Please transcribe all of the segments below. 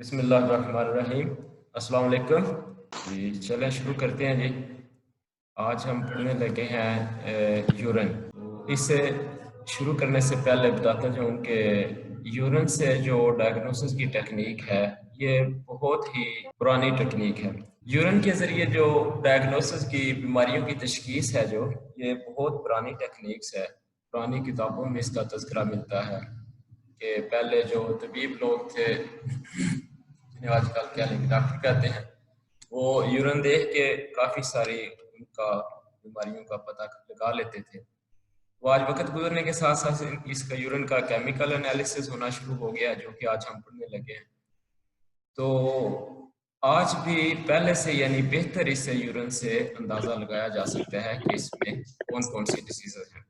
बिस्मिल्लाहिर्रहमानिर्रहीम। अस्सलाम वालेकुम जी। चलें शुरू करते हैं जी। आज हम पढ़ने लगे हैं यूरिन। इससे शुरू करने से पहले बताता जाऊँ कि यूरिन से जो डायग्नोसिस की टेक्निक है ये बहुत ही पुरानी टेक्निक है। यूरिन के ज़रिए जो डायग्नोसिस की बीमारियों की तशखीस है जो ये बहुत पुरानी टेक्निक्स है। पुरानी किताबों में इसका तज़किरा मिलता है कि पहले जो तबीब लोग थे जिन्हें आजकल क्या डॉक्टर कहते हैं, वो यूरिन देख के काफ़ी सारी उनका बीमारियों का पता लगा लेते थे। वो आज वक्त गुजरने के साथ साथ इसका यूरिन का केमिकल एनालिसिस होना शुरू हो गया, जो कि आज हम पढ़ने लगे हैं। तो आज भी पहले से यानी बेहतर इससे यूरिन से अंदाज़ा लगाया जा सकता है कि इसमें कौन कौन सी डिसीज़ हैं।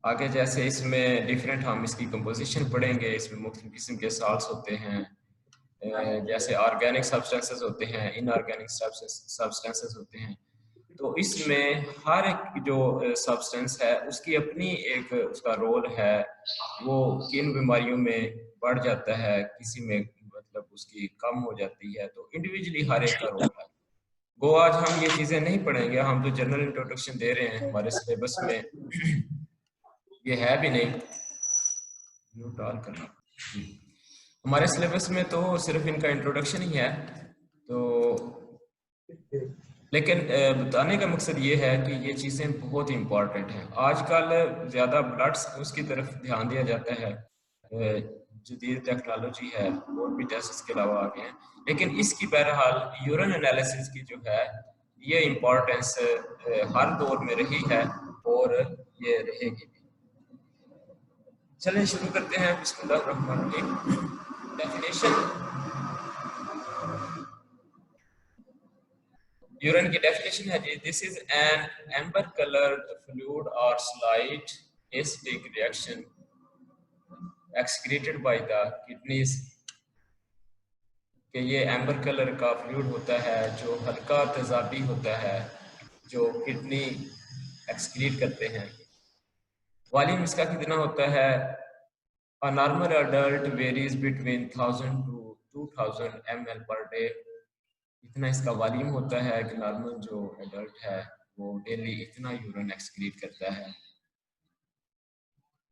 आगे जैसे इसमें डिफरेंट हम इसकी कंपोजिशन पढ़ेंगे, इसमें मुख्तलिफ किस्म के साल्ट्स होते हैं, जैसे ऑर्गेनिक सब्सटेंसेस होते हैं, इनऑर्गेनिक सब्सटेंसेस होते हैं। तो इसमें हर एक जो सब्सटेंस है उसकी अपनी एक उसका रोल है, वो किन बीमारियों में बढ़ जाता है, किसी में मतलब उसकी कम हो जाती है, तो इंडिविजुअली हर एक का रोल है। वो आज हम ये चीज़ें नहीं पढ़ेंगे, हम तो जनरल इंट्रोडक्शन दे रहे हैं, हमारे सिलेबस में ये है भी नहीं। म्यूट ऑन करना जी। हमारे सिलेबस में तो सिर्फ इनका इंट्रोडक्शन ही है, तो लेकिन बताने का मकसद ये है कि ये चीज़ें बहुत इम्पॉर्टेंट हैं। आजकल ज़्यादा ब्लड उसकी तरफ ध्यान दिया जाता है, जदीद टेक्नोलॉजी है और भी टेस्ट इसके अलावा आ गए हैं, लेकिन इसकी बहरहाल यूरिन एनालिसिस की जो है ये इम्पोर्टेंस हर दौर में रही है और ये रहेगी भी। चलें शुरू करते हैं। बिस्मिल्लाहिर्रहमानिर्रहीम। डेफिनेशन, यूरिन की डेफिनेशन है जी, this is an amber coloured fluid और slight acidic reaction excreted by the kidneys. कि ये एम्बर कलर का फ्लूइड होता है जो हल्का तेजाबी होता है, जो किडनी एक्सक्रीट करते हैं। वॉल्यूम इसका कितना होता है? A normal adult varies between 1000 to 2000 ml per day। इतना इसका वॉल्यूम होता है कि नॉर्मल जो एडल्ट है वो डेली इतना यूरिन एक्सक्रीट करता है।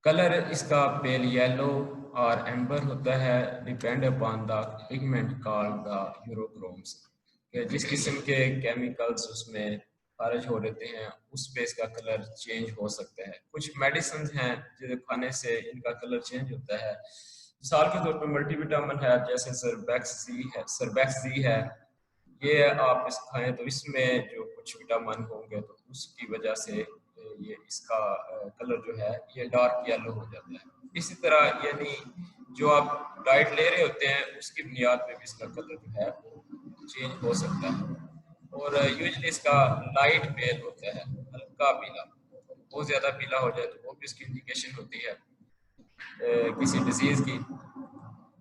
कलर इसका पेल येलो और एम्बर होता है, depend upon the pigment called the urochromes. जिस किस्म के केमिकल्स उसमें खारिज हो रहते हैं उस पे इसका कलर चेंज हो सकता है। कुछ मेडिसिन हैं जो खाने से इनका कलर चेंज होता है। मिसाल के तौर पर मल्टीविटामिन है, जैसे सरबैक्सी है, ये आप इस खाएं तो इसमें जो कुछ विटामिन होंगे तो उसकी वजह से ये इसका कलर जो है ये डार्क येलो हो जाता है। इसी तरह यानी जो आप डाइट ले रहे होते हैं उसकी बुनियाद पे भी इसका कलर जो है वो चेंज हो सकता है। और यूजली इसका लाइट पेल होता है, हल्का पीला। बहुत ज़्यादा पीला हो जाए तो वो भी इसकी इंडिकेशन होती है किसी डिजीज़ की।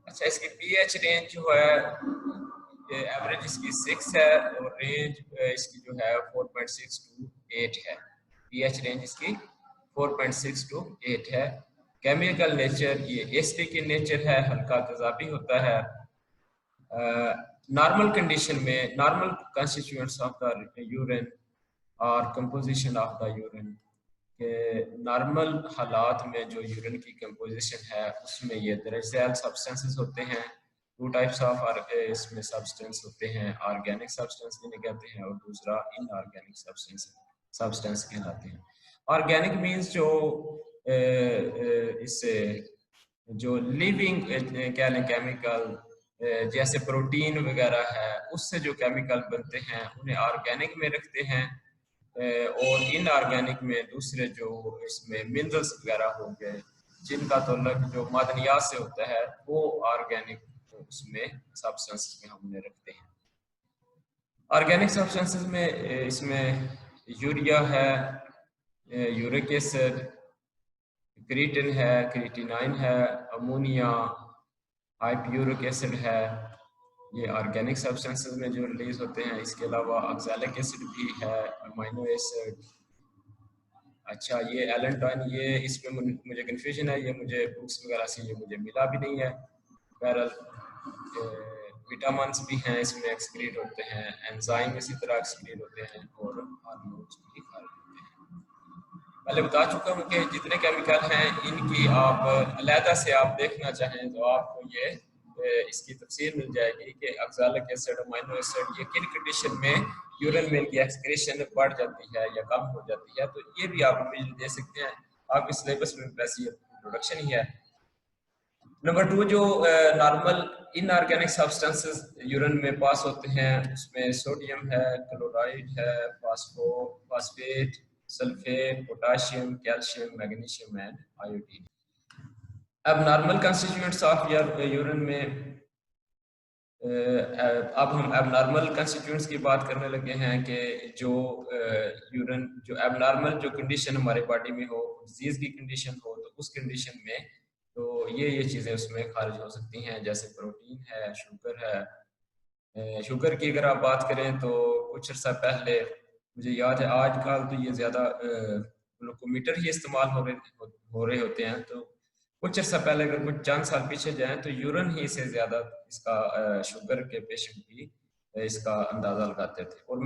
अच्छा, इसकी पीएच रेंज जो है एवरेज इसकी 6 है और रेंज इसकी जो है 4.6 टू 8 है। पीएच रेंज इसकी 4.6 टू 8 है। केमिकल नेचर ये एसिडिक in नेचर है, हल्का तेजाबी होता है। नॉर्मल कंडीशन में normal constituents of the urine और कंपोजिशन ऑफ द यूरिन के नॉर्मल हालात में जो यूरिन की कंपोजिशन है उसमें ये दरअसल सब्सटेंसेस होते हैं। टू टाइप्स ऑफ इसमें सब्सटेंस होते हैं, ऑर्गेनिक सब्सटेंस जिन्हें कहते हैं और दूसरा इनऑर्गेनिक सब्सटेंस कहलाते हैं। ऑर्गेनिक मींस जो इससे जो लिविंग कह लें केमिकल, जैसे प्रोटीन वगैरह है उससे जो केमिकल बनते हैं उन्हें ऑर्गेनिक में रखते हैं, और इनऑर्गेनिक में दूसरे जो इसमें मिनरल्स वगैरह हो गए जिनका ताल्लुक जो मादनियात से होता है वो ऑर्गेनिक उसमें सब्सटेंसेस में हम उन्हें रखते हैं। ऑर्गेनिक सब्सटेंसेस में इसमें यूरिया है, यूरिक एसिड, क्रिएटिन है, क्रिएटिनाइन है, अमोनिया, हाइप्यूरिक एसिड है, ये ऑर्गेनिक सब्सटेंसेस में जो रिलीज होते हैं। इसके अलावा ऑक्सैलिक एसिड भी है, अमीनो एसिड। अच्छा, ये एलेंटाइन, ये इसमें मुझे कन्फ्यूजन है, ये मुझे बुक्स वगैरह से ये मुझे मिला भी नहीं है। बहरहाल विटामिन्स भी हैं इसमें एक्सक्रीट होते हैं, एंजाइम इसी तरह एक्सक्रीट होते हैं और हार्मोन्स भी खारिज होते हैं। पहले बता चुका हूँ कि जितने केमिकल हैं इनकी आप अलहदा से आप देखना चाहें तो आपको ये इसकी तफसीर मिल जाएगी कि ऑक्सैलिक एसिड, अमीनो एसिड ये किन कंडीशन में यूरिन में इनकी एक्सक्रीशन बढ़ जाती है या कम हो जाती है, तो ये भी आप मुझे दे सकते हैं। आपके सिलेबस में वैसे इंट्रोडक्शन ही है। नंबर 2 जो नॉर्मल इनऑर्गेनिक सब्सटेंसेस यूरिन में पास होते हैं उसमें सोडियम है, क्लोराइड है, phosphate, sulphate, potassium, calcium, magnesium and iodine. अब नॉर्मल कंस्टिट्यूएंट्स ऑफ यूरिन में अब हम एबनॉर्मल कंस्टिट्यूएंट्स की बात करने लगे हैं कि जो यूरिन जो एबनॉर्मल जो कंडीशन हमारे बॉडी में हो, डिजीज की कंडीशन हो, तो उस कंडीशन में तो ये चीज़ें उसमें खारिज हो सकती हैं, जैसे प्रोटीन है, शुगर है। शुगर की अगर आप बात करें तो कुछ अर्सा पहले मुझे याद है, आजकल तो ये ज़्यादा ग्लूकोमीटर ही इस्तेमाल हो रहे होते हैं, तो कुछ अर्सा पहले अगर कुछ चंद साल पीछे जाएं तो यूरिन ही से ज़्यादा इसका शुगर के पेशेंट भी इसका अंदाज़ा लगाते थे। और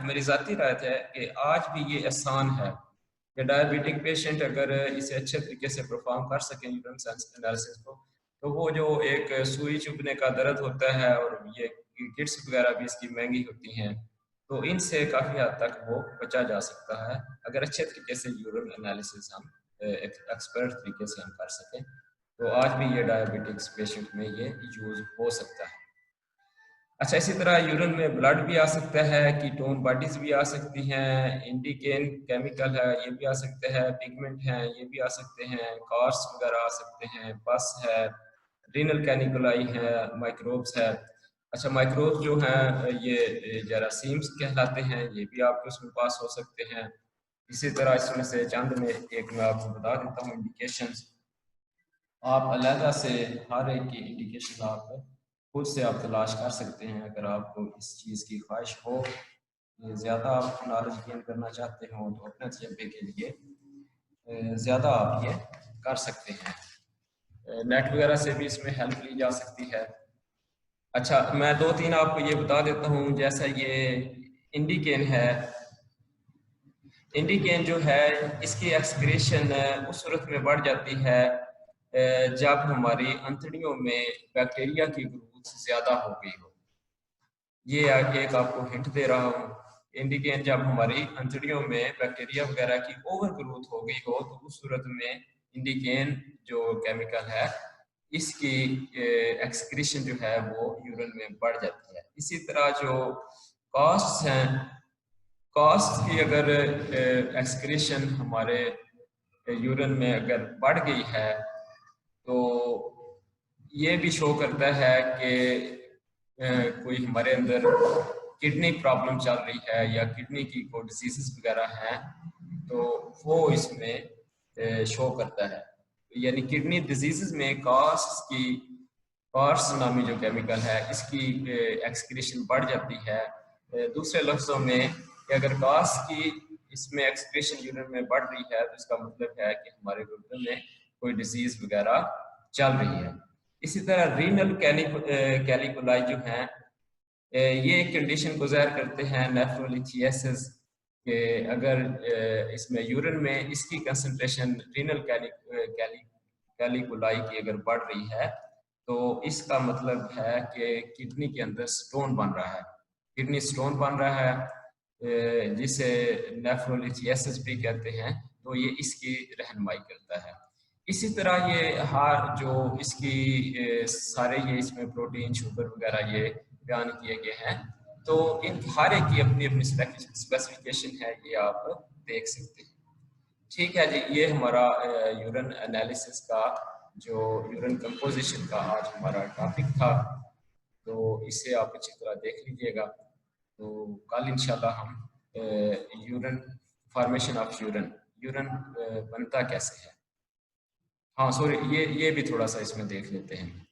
मेरी ज़ाती राय है कि आज भी ये आसान है कि डायबिटिक पेशेंट अगर इसे अच्छे तरीके से परफॉर्म कर सकें यूरिन एनालिसिस को, तो वो जो एक सुई चुभने का दर्द होता है और ये किट्स वगैरह भी इसकी महंगी होती हैं, तो इनसे काफ़ी हद तक वो बचा जा सकता है अगर अच्छे तरीके से यूरिन एनालिसिस हम एक्सपर्ट तरीके से हम कर सकें। तो आज भी ये डायबिटिक्स पेशेंट में ये यूज़ हो सकता है। अच्छा, इसी तरह यूरिन में ब्लड भी आ सकता है, कीटोन बॉडीज भी आ सकती हैं, इंडिकेन केमिकल है ये भी आ सकते हैं, पिगमेंट हैं ये भी आ सकते हैं, कार्स वगैरह आ सकते हैं, पस है, रीनल कैनिकुलाई है, माइक्रोब्स है। अच्छा, माइक्रोब्स जो हैं ये जरासीम्स कहलाते हैं, ये भी आपके उसमें पास हो सकते हैं। इसी तरह इसमें से चंद में एक मैं आपको बता देता हूँ इंडिकेशंस। आप अलहदा से हर एक की इंडिकेशन आप खुद से आप तलाश कर सकते हैं अगर आपको इस चीज़ की ख्वाहिश हो, ये ज़्यादा आप नॉलेज गेन करना चाहते हो तो अपने तजर्बे के लिए ज़्यादा आप ये कर सकते हैं। नेट वगैरह से भी इसमें हेल्प ली जा सकती है। अच्छा, मैं 2-3 आपको ये बता देता हूँ, जैसा ये इंडिकेन है, इंडिकेन जो है इसकी एक्सक्रीशन उस सूरत में बढ़ जाती है जब हमारी अंतड़ियों में बैक्टीरिया की ग्रोथ ज़्यादा हो गई हो। ये एक आपको हिंट दे रहा हूँ। इंडिकेन जब हमारी अंतड़ियों में बैक्टीरिया वगैरह की ओवर ग्रोथ हो गई हो तो उस सूरत में इंडिकेन जो केमिकल है इसकी एक्सक्रीशन जो है वो यूरिन में बढ़ जाती है। इसी तरह जो कॉस्ट हैं, कॉस्ट की अगर एक्सक्रीशन हमारे यूरिन में अगर बढ़ गई है तो ये भी शो करता है कि कोई हमारे अंदर किडनी प्रॉब्लम चल रही है या किडनी की कोई डिजीजेस वगैरह हैं, तो वो इसमें शो करता है। यानी किडनी डिजीजेस में कार्स नामी जो केमिकल है इसकी एक्सक्रीशन बढ़ जाती है। दूसरे लफ्जों में कि अगर कार्स की इसमें एक्सक्रीशन यूरिन में बढ़ रही है तो इसका मतलब है कि हमारे गुर्दे में कोई डिजीज वगैरह चल रही है। इसी तरह रीनल कैलिकुलाई जो हैं ये एक कंडीशन को ज़ाहिर करते हैं नेफ्रोलिथियासिस के अगर इसमें यूरिन में इसकी कंसंट्रेशन रीनल कैलिकुलाई की अगर बढ़ रही है तो इसका मतलब है कि किडनी के अंदर स्टोन बन रहा है, किडनी स्टोन बन रहा है जिसे नेफ्रोलिथियासिस भी कहते हैं, तो ये इसकी रहनुमाई करता है। इसी तरह ये हर जो इसकी सारे ये इसमें प्रोटीन शुगर वगैरह ये बयान किए गए हैं, तो इन हर एक की अपनी अपनी स्पेसिफिकेशन है, ये आप देख सकते हैं। ठीक है जी, ये हमारा यूरिन एनालिसिस का जो यूरिन कंपोजिशन का आज हमारा टॉपिक था, तो इसे आप अच्छी तरह देख लीजिएगा। तो कल इंशाल्लाह हम यूरिन फॉर्मेशन ऑफ यूरिन बनता कैसे है, हाँ सॉरी ये भी थोड़ा सा इसमें देख लेते हैं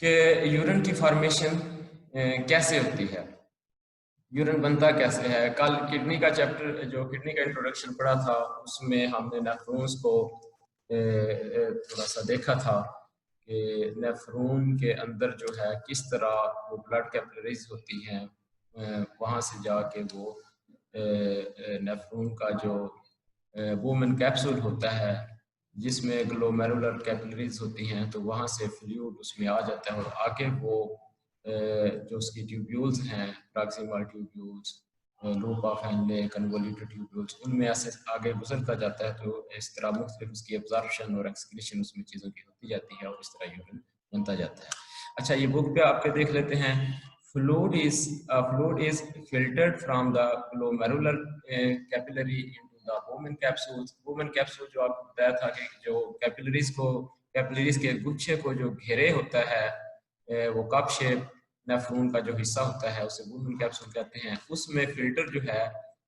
कि यूरिन की फॉर्मेशन कैसे होती है, यूरिन बनता कैसे है। कल किडनी का चैप्टर जो किडनी का इंट्रोडक्शन पढ़ा था उसमें हमने नेफ्रॉन्स को थोड़ा सा देखा था कि नेफ्रॉन के अंदर जो है किस तरह वो ब्लड कैपिलरीज होती हैं, वहाँ से जाके वो नेफ्रॉन का जो वुमेन कैप्सूल होता है जिसमें ग्लोमेरुलर कैपिलरीज होती हैं, तो वहाँ से फ्लूइड उसमें आ जाता है और आगे वो जो उसकी ट्यूब्यूल्स हैं, proximal tubules, loop of Henle, convoluted tubules, उनमें ऐसे आगे गुजरता जाता है। तो इस तरह मुख्तलिफ उसकी एब्जॉर्प्शन और एक्सक्रीशन उसमें चीज़ों की होती जाती है और इस तरह यूरिन बनता जाता है। अच्छा, ये बुक पे आपके देख लेते हैं। fluid is filtered from the glomerular capillary into the Bowman capsules. Bowman capsule जो आपको बताया था कि जो कैपिलरीज के गुच्छे को जो घेरे होता है, वो कप शेप नेफ्रॉन का जो हिस्सा होता है उसे वुमेन कैप्सूल कहते हैं। उसमें फिल्टर जो है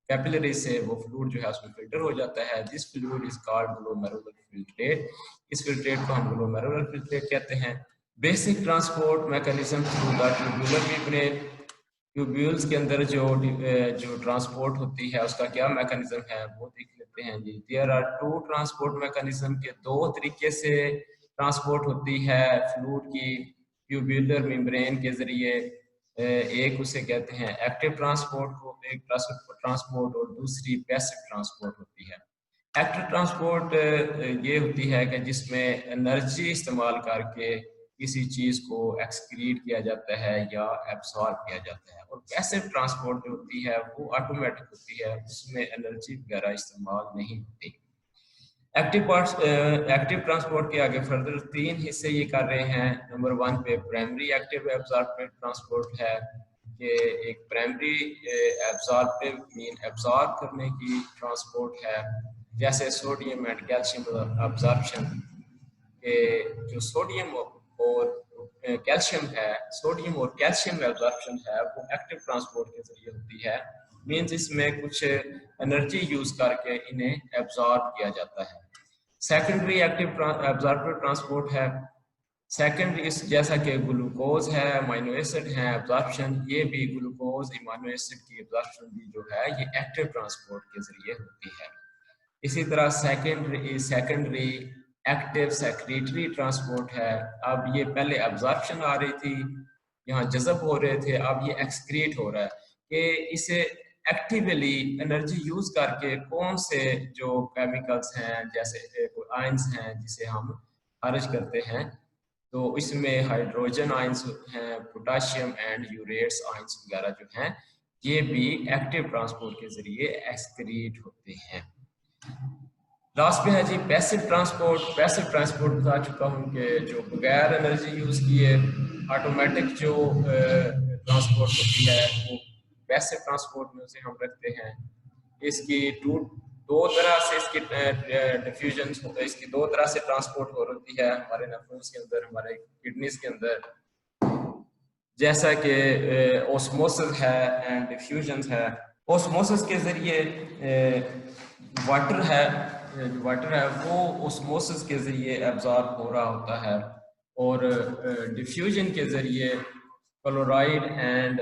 कैपिलरी से वो फ्लूइड जो है उसमें फिल्टर हो जाता है। This fluid is called glomerular filtrate. इस फिल्ट्रेट को हम ग्लोमेरुलर फिल्ट्रेट कहते हैं। Basic transport mechanism through the tubular membrane. Tubules के अंदर जो ट्रांसपोर्ट होती है उसका क्या मैकेनिज्म है वो देख लेते हैं जी। There are two transport mechanism के दो तरीके से ट्रांसपोर्ट होती है फ्लूइड की ट्यूब्यूलर मेम्ब्रेन के जरिए। एक उसे कहते हैं एक्टिव ट्रांसपोर्ट को, एक ट्रांसपोर्ट, और दूसरी पैसिव ट्रांसपोर्ट होती है। एक्टिव ट्रांसपोर्ट ये होती है कि जिसमें एनर्जी इस्तेमाल करके किसी चीज को एक्सक्रीट किया जाता है या एब्सॉर्ब किया जाता है। और पैसिव ट्रांसपोर्ट जो होती है वो ऑटोमेटिक होती है, उसमें एनर्जी वगैरह इस्तेमाल नहीं होती। एक्टिव ट्रांसपोर्ट के आगे फर्दर तीन हिस्से ये कर रहे हैं। नंबर 1 पे प्राइमरी एक्टिव एब्सॉर्बिव ट्रांसपोर्ट है, ये एक प्राइमरी एब्सॉर्बिव मीन एब्सॉर्ब करने की ट्रांसपोर्ट है, जैसे सोडियम एंड कैल्शियम एब्सॉर्प्शन के जो सोडियम और कैल्शियम है, सोडियम और कैल्शियम एब्जॉर्प्शन है वो एक्टिव ट्रांसपोर्ट के जरिए होती है। मींस इसमें कुछ एनर्जी यूज करके इन्हें एब्जॉर्ब किया जाता है। सेकेंडरी एक्टिव एब्जॉर्बिव ट्रांसपोर्ट है। सेकेंडरी जैसा कि ग्लूकोज है, अमीनो एसिड है, एब्जॉर्प्शन, ये भी ग्लूकोज अमीनो एसिड की एब्जॉर्प्शन भी जो है ये एक्टिव ट्रांसपोर्ट के जरिए होती है। इसी तरह सेकेंडरी एक्टिव सेक्रेटरी ट्रांसपोर्ट है। अब ये पहले एब्जॉर्प्शन आ रही थी, यहाँ जज़ब हो रहे थे, अब ये एक्सक्रीट हो रहा है कि इसे एक्टिवली एनर्जी यूज करके कौन से जो केमिकल्स हैं जैसे आयंस हैं जिसे हम खारिज करते हैं, तो इसमें हाइड्रोजन आयंस हैं, पोटाशियम एंड यूरेट्स आयंस वगैरह जो हैं ये भी एक्टिव ट्रांसपोर्ट के जरिए एक्सक्रीट होते हैं। लास्ट में है जी पैसिव ट्रांसपोर्ट। पैसिव ट्रांसपोर्ट बता चुका हूँ कि जो बगैर एनर्जी यूज किए ऑटोमेटिक जो ट्रांसपोर्ट होती है वो पैसिव ट्रांसपोर्ट में उसे हम रखते हैं। इसकी दो तरह से इसकी डिफ्यूजन होता है, इसकी दो तरह से ट्रांसपोर्ट हो रही है हमारे नेफ्रॉन्स के अंदर, हमारे किडनीज के अंदर, जैसा कि ओस्मोसिस है एंड डिफ्यूजन है। ओस्मोसिस के जरिए वाटर है वो ओस्मोसिस के जरिए एब्जॉर्ब हो रहा होता है, और डिफ्यूजन के जरिए क्लोराइड एंड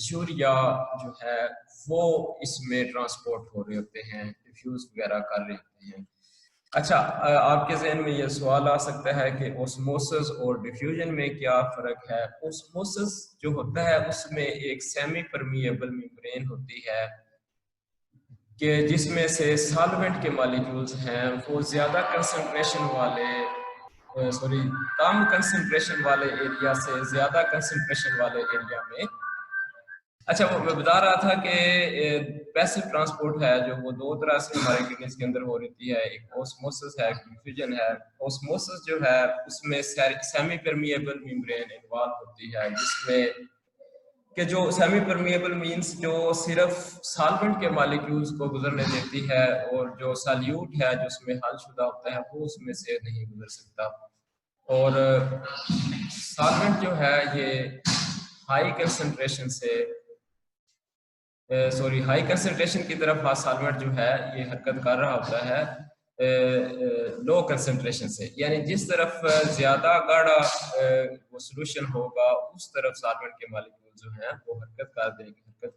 यूरिया जो है वो इसमें ट्रांसपोर्ट हो रहे होते हैं, डिफ्यूज वगैरह कर रहे होते हैं। अच्छा, आपके जहन में ये सवाल आ सकता है कि ओस्मोसिस और डिफ्यूजन में क्या फ़र्क है। ओस्मोसिस जो होता है उसमें एक सेमी परमिएबल मेम्ब्रेन होती है कि जिसमें से सॉल्वेंट के मॉलिक्यूल्स हैं वो ज़्यादा कंसंट्रेशन वाले कम कंसंट्रेशन वाले एरिया से ज़्यादा कंसंट्रेशन वाले एरिया में। अच्छा, वो मैं बता रहा था कि पैसिव ट्रांसपोर्ट है जो वो दो तरह से हमारे किडनीज के अंदर हो रही है, एक ओस्मोसिस है, एक डिफ्यूजन है। ओस्मोसिस जो है उसमें सेमी परमिएबल मेम्ब्रेन इन्वॉल्व होती है, जिसमें कि जो सेमी परमिएबल मींस जो सिर्फ सॉल्वेंट के मॉलिक्यूल्स को गुजरने देती है, और जो सॉल्यूट है जो उसमें हलशुदा होता है वो उसमें से नहीं गुजर सकता। और सॉल्वेंट जो है ये हाई कंसंट्रेशन से हाई कंसंट्रेशन की तरफ सॉल्वेंट जो है ये हरकत कर रहा होता है लो कंसंट्रेशन से, यानी जिस तरफ ज्यादा गाढ़ा वो सोल्यूशन होगा उस तरफ सॉल्वेंट के मॉलिक्यूल जो हैं वो हरकत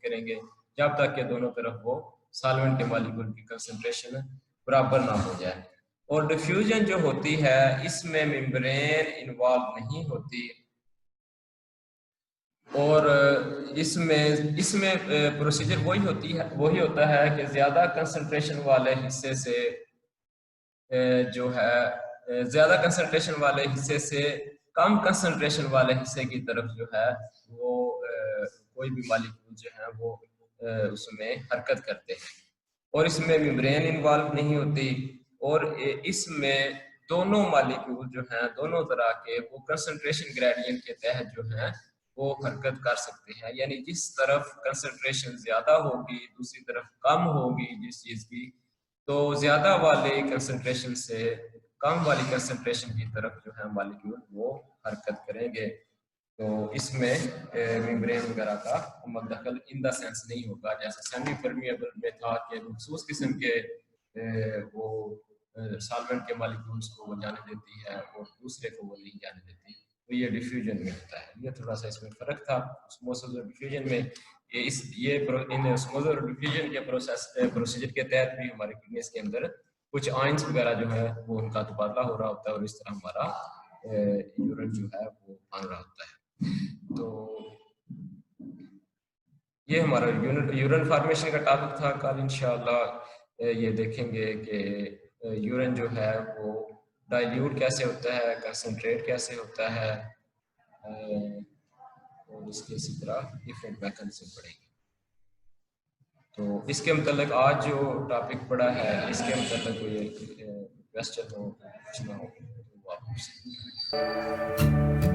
करेंगे जब तक कि दोनों तरफ वो सॉल्वेंट के मॉलिक्यूल की कंसंट्रेशन बराबर ना हो जाए। और डिफ्यूजन जो होती है इसमें मेम्ब्रेन इन्वॉल्व नहीं होती, और इसमें इसमें प्रोसीजर वही होता है कि ज़्यादा कंसंट्रेशन वाले हिस्से से जो है ज़्यादा कंसंट्रेशन वाले हिस्से से कम कंसंट्रेशन वाले हिस्से की तरफ जो है वो कोई भी मॉलिक्यूल जो है वो उसमें हरकत करते हैं, और इसमें मेम्ब्रेन इन्वॉल्व नहीं होती, और इसमें दोनों मॉलिक्यूल जो हैं दोनों तरह के वो कंसंट्रेशन ग्रेडियंट के तहत जो है वो हरकत कर सकते हैं। यानी जिस तरफ कंसंट्रेशन ज्यादा होगी दूसरी तरफ कम होगी जिस चीज की, तो ज्यादा वाले कंसंट्रेशन से कम वाली कंसंट्रेशन की तरफ जो है मॉलिक्यूल वो हरकत करेंगे। तो इसमें मेम्ब्रेन वगैरह का दखल इन द सेंस नहीं होगा, जैसे सेमी परमिएबल में था कि मखसूस किस्म के वो सॉल्वेंट के मॉलिक्यूल्स को वो जाने देती है और दूसरे को वो नहीं जाने देती, तो ये डिफ्यूजन में होता है। ये थोड़ा सा इसमें फर्क था ऑस्मोसिस और डिफ्यूजन में। इन ऑस्मोसिस और डिफ्यूजन के प्रोसीजर के तहत भी हमारे किडनीज के अंदर कुछ आयंस वगैरह जो है वो उनका तबादला हो रहा होता है, और इस तरह हमारा यूरिन जो है वो बन रहा होता है। तो ये हमारा यूरिन फॉर्मेशन का टॉपिक था। कल इंशाल्लाह ये देखेंगे कि यूरिन जो है वो डाइल्यूट कैसे होता है, कंसंट्रेट कैसे होता है, और इसके इसी तरह डिफरेंट मैकेनिज्म पढ़ेंगे। तो इसके मतलब आज जो टॉपिक पढ़ा है इसके मतलब कोई क्वेश्चन हो, पूछना हो तो आप पूछ सकते हैं।